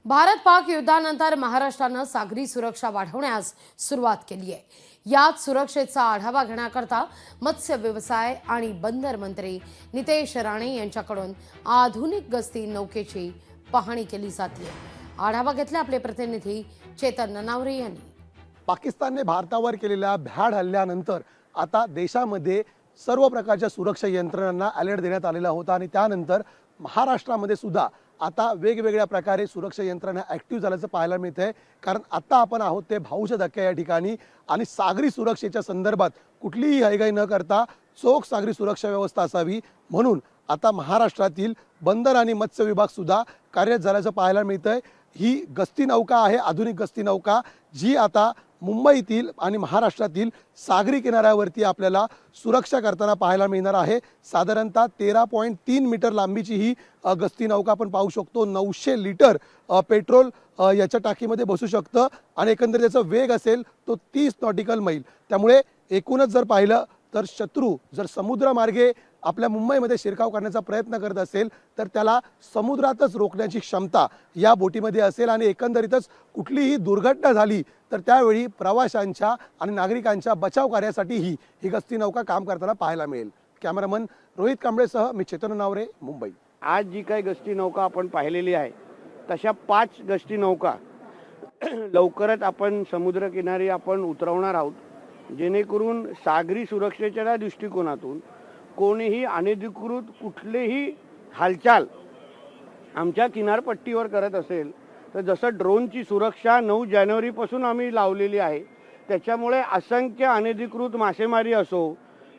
भारत पाक युद्धानंतर महाराष्ट्रानं सागरी सुरक्षा वाढवण्यास सुरुवात केली आहे। यात सुरक्षेचा आढावा घेण्याकरता मत्स्य व्यवसाय आणि बंदर मंत्री नितेश राणे यांच्याकडून आधुनिक गस्ती नौकेची पाहणी केली जाते। आढावा घेतला आपले प्रतिनिधी चेतन ननावरे यांनी। पाकिस्तानने भारतावर केलेल्या भ्याड हल्ल्यानंतर आता देशामध्ये सर्व प्रकारच्या सुरक्षा यंत्रणांना अलर्ट देण्यात आलेला होता आणि त्यानंतर महाराष्ट्रामध्ये सुद्धा आता वेगवेगळ्या प्रकारे सुरक्षा यंत्रणा ऍक्टिव्ह झाल्याचं पाहायला मिळतंय। कारण आता आपण आहोत ते भाऊच्या धक्का या ठिकाणी आणि सागरी सुरक्षेच्या संदर्भात कुठलीही हयगय न करता चोख सागरी सुरक्षा व्यवस्था असावी म्हणून आता महाराष्ट्रातील बंदर आणि मत्स्य विभाग सुद्धा कार्यरत झाल्याचं पाहायला मिळतंय। ही गस्ती नौका आहे, आधुनिक गस्ती नौका, जी आता मुंबईतील आणि महाराष्ट्रातील सागरी किनाऱ्यावरती आपल्याला सुरक्षा करताना पाहायला मिळणार आहे। साधारणतः 13.3 मीटर लांबीची ही गस्ती नौका आपण पाहू शकतो। 900 लिटर पेट्रोल याच्या टाकीमध्ये बसू शकतं आणि एकंदरीत त्याचा वेग असेल तो 30 नॉटिकल मैल। त्यामुळे एकूणच जर पाहिलं तर शत्रू जर समुद्रमार्गे आपल्या मुंबईमध्ये शिरकाव करण्याचा प्रयत्न करत असेल तर त्याला समुद्रातच रोखण्याची क्षमता या बोटीमध्ये असेल आणि एकंदरीतच कुठलीही दुर्घटना झाली तर त्यावेळी प्रवाशांच्या आणि नागरिकांच्या बचाव कार्यासाठी ही गस्ती नौका काम करताना पाहायला मिळेल। कॅमेरामन रोहित कांबळेसह मी चेतन ननावरे, मुंबई। आज जी काही गस्ती नौका आपण पाहिलेली आहे तशा 5 गस्ती नौका लवकरच आपण समुद्रकिनारी आपण उतरवणार आहोत, जेणेकरून सागरी सुरक्षेच्या दृष्टिकोनातून कोणीही अनधिकृत कुठलेही हालचाल आमच्या किनारपट्टीवर करत असेल तर जसं ड्रोनची सुरक्षा 9 जानेवारीपासून आम्ही लावलेली आहे, त्याच्यामुळे असंख्य अनधिकृत मासेमारी असो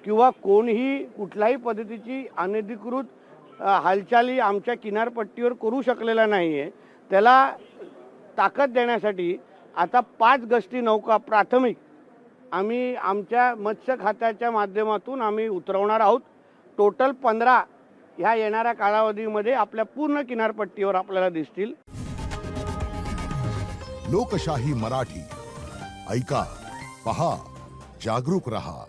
किंवा कोणीही कुठल्याही पद्धतीची अनधिकृत हालचाली आमच्या किनारपट्टीवर करू शकलेला नाही आहे, त्याला ताकद देण्यासाठी आता 5 गस्ती नौका प्राथमिक आम्ही आमच्या मत्स्य खात्याच्या माध्यमातून आम्ही उतरवणार आहोत। टोटल 15 ह्या येणाऱ्या कालावधीमध्ये आपल्या पूर्ण किनारपट्टीवर आपल्याला दिसतील। लोकशाही मराठी ऐका, पहा, जागरूक रहा।